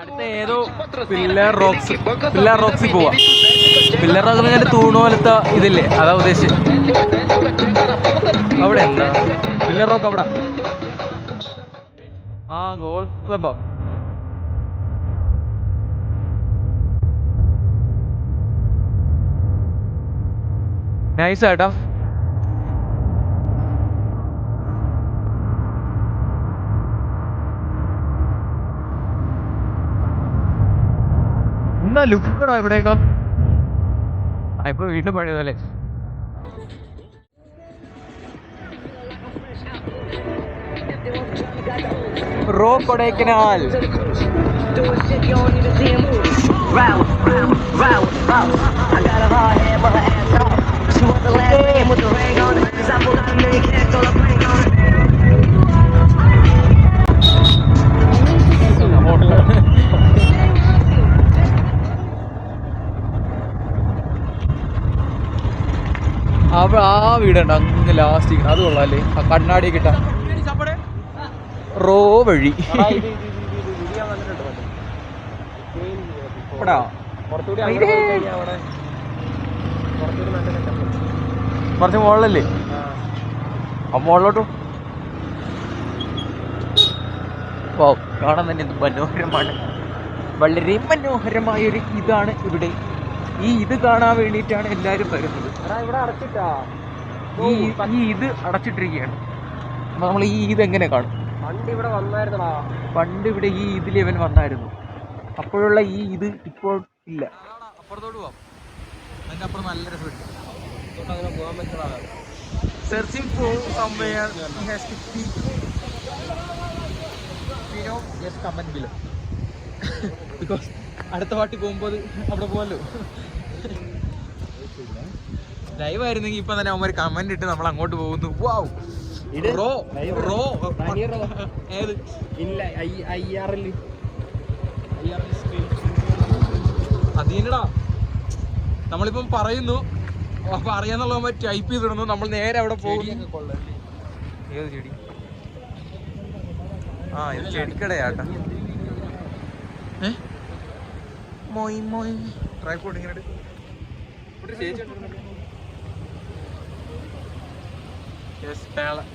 അടുത്ത ഏതോ പില്ലർ റോക്സിൽ പോവാ. പില്ലർ റോക്സിന്റെ തൂണ് പോലത്തെ ഇതില്ലേ, അതാ ഉദ്ദേശിച്ചത്. അവിടെ എന്താ പില്ലർ റോക്ക്? അവിടെ ഗോൾഫ് ക്ലബോ? നൈസാട്ടോ. എന്നാ ലുക്കടാ ഇവിടെയൊക്കെ. ഇപ്പൊ വീണ്ടും പണിയതല്ലേ. റോ കൊടൈക്കനാൽ. അവിടെ ആ വീടുണ്ട് അങ്ങ് ലാസ്റ്റ്. അത് കൊള്ളാല്ലേ, ആ കണ്ണാടി കിട്ടാൻ. റോ വഴി കുറച്ച് മുകളിലല്ലേ? ആ മുകളിലോട്ടും കാണാൻ തന്നെ എന്ത് മനോഹരമാണ്. വളരെ മനോഹരമായൊരു ഇതാണ് ഇവിടെ. ഈ ഇത് കാണാൻ വേണ്ടിയിട്ടാണ് എല്ലാവരും വരുന്നത്. ഈ ഇത് അടച്ചിട്ടിരിക്കുകയാണ്. നമ്മൾ ഈ ഇത് എങ്ങനെ കാണും? പണ്ട് ഇവിടെ ഈ ഇതിൽ ഇവൻ വന്നായിരുന്നു. അപ്പോഴുള്ള ഈ ഇത് ഇപ്പോൾ ഇല്ല. അപ്പുറത്തോട്ട് പോവാം. അതിൻ്റെ അപ്പുറം നല്ല രസമുണ്ട്. Searching for somewhere he has to speak. Just comment below because അടുത്ത പാട്ടി പോകുമ്പോൾ അവിടെ പോവല്ലോ. ലൈവ് ആയിരുന്നെങ്കിൽ ഇപ്പൊ തന്നെ അവന്മാർ കമന്റ് ഇട്ട് നമ്മൾ അങ്ങോട്ട് പോകുന്നു. വാവ് റോ റോ ഏത് ഇല്ല അതീനടാ. നമ്മളിപ്പം പറയുന്നു, അപ്പൊ അറിയാന്നുള്ള ടൈപ്പ് ചെയ്തിടുന്നു. നമ്മൾ നേരെ അവിടെ പോകും. ഏത് ചെടി? ഇത് ചെടിക്കടയാട്ടാ. മോയ് മോയ് ട്രൈപോഡ് ഇങ്ങനെ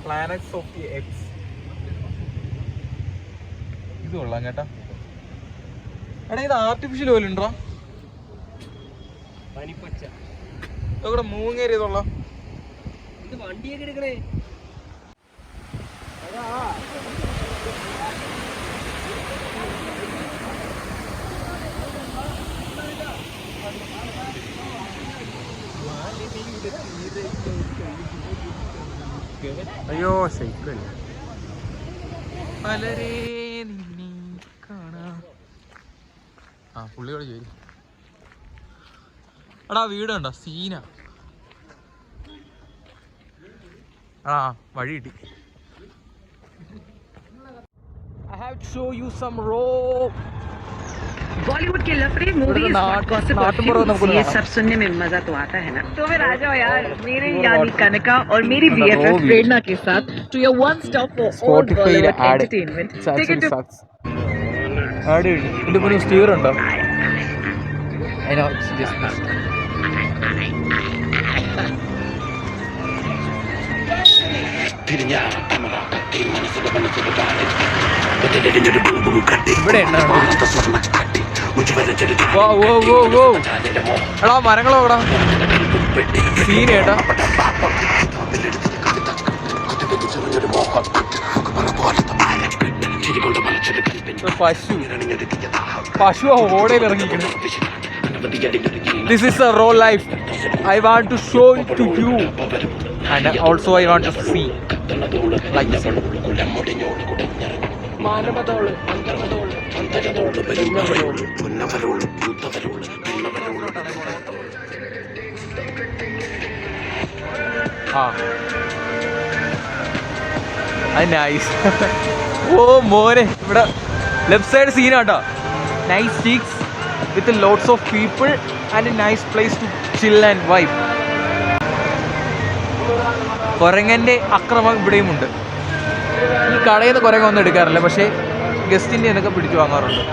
പ്ലാനറ്റ്സ് ഓഫ് ദി എക്സ്. ഇത് കൊള്ളാം കേട്ടാ. എടാ ഇത് ആർട്ടിഫിഷ്യൽ പോലെ ഉണ്ടോ? ഇവിടെ മൂങ്ങേരിയതുള്ള ഇത് വണ്ടിയൊക്കെ എടുക്കണേ. അയ്യോ സൈക്കിൾ പലരെ നിന്നെ കാണാം. പുള്ളിയോട് ചോദിക്കും. എടാ വീട് കണ്ടോ? സീന. വഴി കിട്ടി. I have to show you some raw Bollywood के लफड़े मूवीज गॉसिप और फिल्म्स, ये सब सुनने में मजा तो आता है ना. तो फिर आ जाओ यार मेरे यानी कनका और मेरी BFF प्रेरणा के साथ to your one stop for all Bollywood entertainment. Take it to ഇതിന്റെ മുന്നിൽ സ്റ്റിയർ ഉണ്ടോ? ഇവിടെ എടാ മരങ്ങളോ എടാ സീനേട്ടാ. പശു ഓടയിൽ ഇറങ്ങിക്കണ്. This is a raw life. I want to show it to you and also I want to see like this. Nice. ഓ മോനെ ഇവിടെ ലെഫ്റ്റ് സൈഡ് സീനാട്ടോ. Nice sticks with lots of people and a nice place to chill and vibe. കൊരങ്ങൻ്റെ അക്രമം ഇവിടെയുമുണ്ട്. ഈ കടയിൽ നിന്ന് കുറേ ഒന്നും എടുക്കാറില്ല, പക്ഷേ ഗസ്റ്റിൻ്റെ എന്നൊക്കെ പിടിച്ച് വാങ്ങാറുണ്ട്.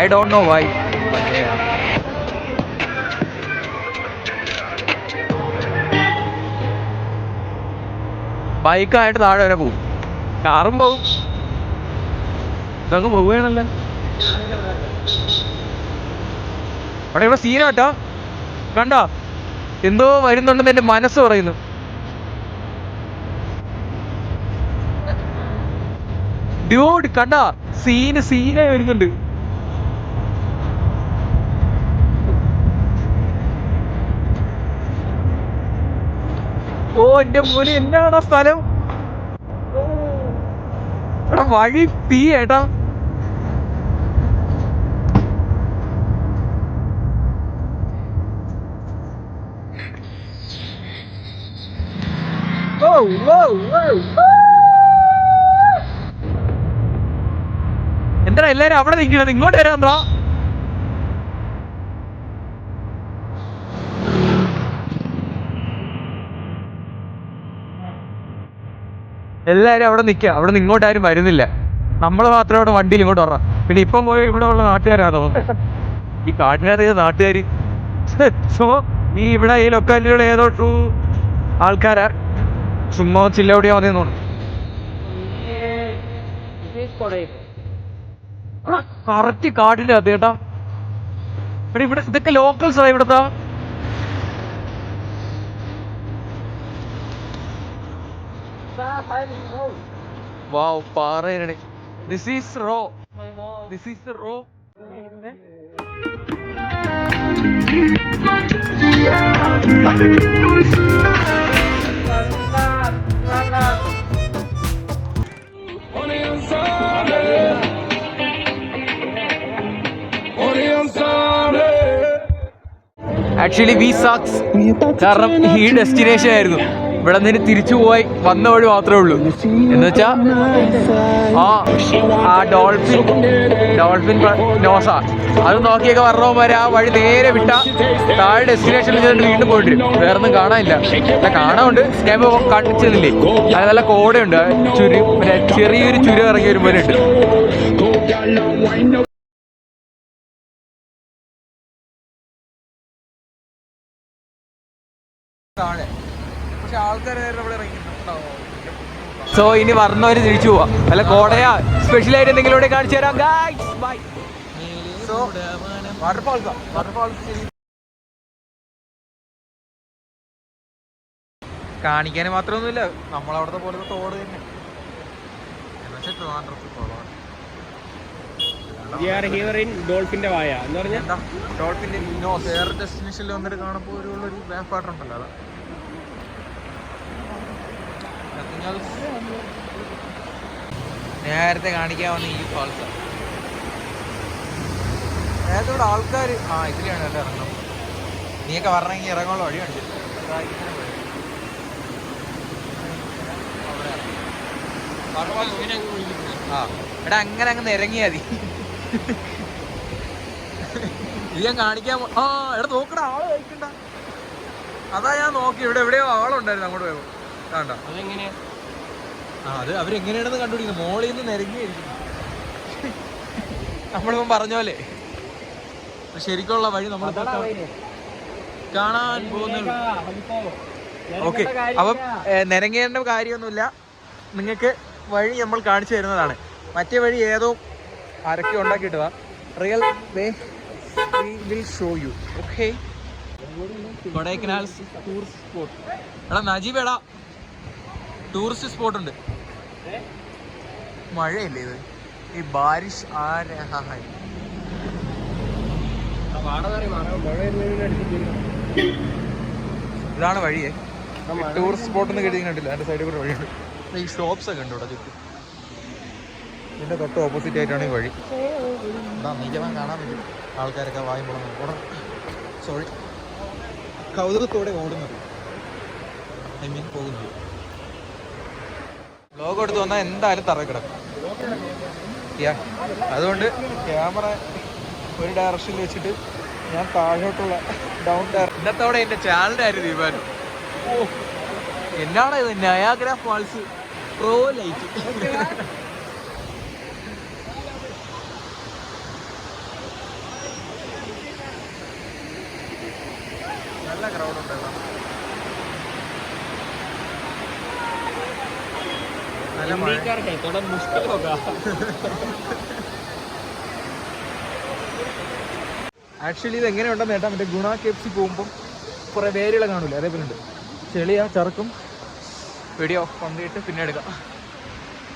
I don't know why. ബൈക്കായിട്ട് താഴെ വരെ പോകും, കാറും പോകും, ഇതങ്ങ് പോവുകയാണല്ലോ. അവിടെ ഇവിടെ സീന കേട്ടോ, കണ്ടോ എന്തോ വരുന്നുണ്ടെന്ന് എൻ്റെ മനസ്സ് പറയുന്നു. ഡ്യൂഡ് കണ്ടാ സീന വരുന്നുണ്ട്. ഓ എന്റെ മോനെ, എന്നാണ് ആ സ്ഥലം. എടാ വഴി തീ ഏട്ടാ. എന്താ എല്ലാരും അവിടെ നിൽക്കുന്നത്, ഇങ്ങോട്ട് വരാൻ? എല്ലാരും അവിടെ നിൽക്കുക, അവിടെ നിന്ന് ഇങ്ങോട്ട് ആരും വരുന്നില്ല. നമ്മൾ മാത്രം അവിടെ വണ്ടിയിൽ ഇങ്ങോട്ട് വരാം. പിന്നെ ഇപ്പം പോയി ഇവിടെ ഉള്ള നാട്ടുകാരാണോ ഈ കാട്ടിനറിയ നാട്ടുകാർ? സോ ഈ ഇവിടെ ഈ ലൊക്കാലിറ്റിയുള്ള ഏതോ ആൾക്കാരാ ചുമ്മാ ചില്ലവിടെയാ വന്നേന്ന് തോന്നുന്നു. കറക്റ്റ് കാട്ടിൻ്റെ അത് കേട്ടാ. ഇവിടെ ഇതൊക്കെ ലോക്കൽസാ ഇവിടുത്തെ. Wow, പാറയാണ്. This is raw. This is the raw. Actually we sucks. കാരണം ഈ ഡെസ്റ്റിനേഷൻ ആയിരുന്നു. ഇവിടെ നിന്ന് തിരിച്ചു പോയി വന്ന വഴി മാത്രമേ ഉള്ളൂ. എന്ന് വെച്ചാ ആ ഡോൾഫിൻ നോസ അത് നോക്കിയൊക്കെ വരണവന്മാരെ ആ വഴി നേരെ വിട്ട താഴെ ഡെസ്റ്റിനേഷനിൽ ചെന്നിട്ട് വീണ്ടും പോയിട്ട് വരും. വേറെ ഒന്നും കാണാനില്ല. കാണാനുണ്ട്, സ്കാമ്പ് കാണിച്ചതില്ലേ, അത് നല്ല കോടയുണ്ട്, പിന്നെ ചെറിയൊരു ചുരം ഇറങ്ങി വരുമ്പോൾ ഉണ്ട്. സോ ഇനി വരണവര് തിരിച്ചു പോവാ. അല്ല കോടയാ സ്പെഷ്യലായിട്ട് എന്തെങ്കിലും ഇവിടെ കാണിച്ചു തരാം. ബൈ. സോ കാണിക്കാൻ മാത്രമൊന്നുമില്ല, നമ്മളവിടുത്തെ പോലത്തെ തോട് തന്നെ. ഡോൾഫിന്റെ വായ എന്ന് പറഞ്ഞാൽ ഡോൾഫിന്റെ വേറെ ഡെസ്റ്റിനേഷനിൽ വന്നിട്ട് കാണുമ്പോൾ ഒരു പാട്ടുണ്ടല്ലോ, അതാ. നേരത്തെ കാണിക്കാൻ വന്ന ഈ ഫാൾസ് നേരത്തെ ഇവിടെ ആൾക്കാർ ഇതിലാണ് കേട്ടോ ഇറങ്ങണം. നീയൊക്കെ വരണമെങ്കിൽ ഇറങ്ങാനുള്ള വഴി കാണിച്ചു. എടാ അങ്ങനെ അങ്ങ് ഇറങ്ങിയാ മതി. ഇത് ഞാൻ കാണിക്കാൻ എടാ നോക്കണ ആള് കഴിക്കണ്ട. അതാ ഞാൻ നോക്കി, ഇവിടെ എവിടെയോ ആളുണ്ടായിരുന്നു അങ്ങോട്ട് പോയപ്പോ. കണ്ടോ അതെങ്ങനെയാ? അത് അവരെങ്ങനെയാണെന്ന് കണ്ടുപിടിക്കുന്നത്. മോളിൽ നിന്ന് നിരങ്ങിയായിരിക്കും. നമ്മളിപ്പം പറഞ്ഞ പോലെ ശരിക്കുള്ള വഴി നമ്മൾ കാണാൻ പോകുന്നുള്ളൂ. ഓക്കെ, അപ്പം നിരങ്ങേണ്ട കാര്യമൊന്നുമില്ല. നിങ്ങൾക്ക് വഴി നമ്മൾ കാണിച്ചു തരുന്നതാണ്. മറ്റേ വഴി ഏതോ അരക്കി ഉണ്ടാക്കിയിട്ടതാ. Real way we will show you. Okay, Kodaikanal tourist spot. എടാ നജീബേടാ, ടൂറിസ്റ്റ് സ്പോട്ട് ഉണ്ട്. മഴയല്ലേ ഇത്, ഈ ബാരിഷ് ഇതാണ് വഴിയെ. ടൂറിസ്റ്റ് സ്പോട്ട് എന്ന് കരുതി കണ്ടില്ല, എൻ്റെ സൈഡിൽ കൂടെ വഴിയുണ്ട്. ഈ ഷോപ്സ് ഒക്കെ ഉണ്ട് ഇവിടെ ചുറ്റും. ഇതിൻ്റെ തൊട്ട് ഓപ്പോസിറ്റ് ആയിട്ടാണ് ഈ വഴി. എന്താ നീച്ചവൻ കാണാൻ പറ്റും. ആൾക്കാരൊക്കെ വായുമ്പോൾ സോറി കൗതുകത്തോടെ ഓടുന്നത്, ഐ മീൻ പോകുന്നത്. ലോഗോ എടുത്ത് വന്നാൽ എന്തായാലും തറ കിടക്കും. അതുകൊണ്ട് ക്യാമറ ഒരു ഡയറക്ഷനിൽ വെച്ചിട്ട് ഞാൻ താഴോട്ടുള്ള ഡൗൺ ഇന്നത്തോടെ എൻ്റെ ചാനലിൻ്റെ ആയിരുന്നു തീരുമാനം. ഓ എന്നാണ് ഇത്, നയാഗ്ര ഫാൾസ് പ്രോ ലൈറ്റ്. നല്ല ക്രൗഡ് ഉണ്ടല്ലോ. നല്ല മഴ. ആക്ച്വലി ഇത് എങ്ങനെയുണ്ടെന്ന് കേട്ടാ മറ്റേ ഗുണ KFC പോകുമ്പോൾ കുറെ വേരുകൾ കാണൂല, അതേപോലെ ഉണ്ട്. ചെളിയാ ചറുക്കും. വീഡിയോ കൊണ്ടിട്ട് പിന്നെ എടുക്കാം.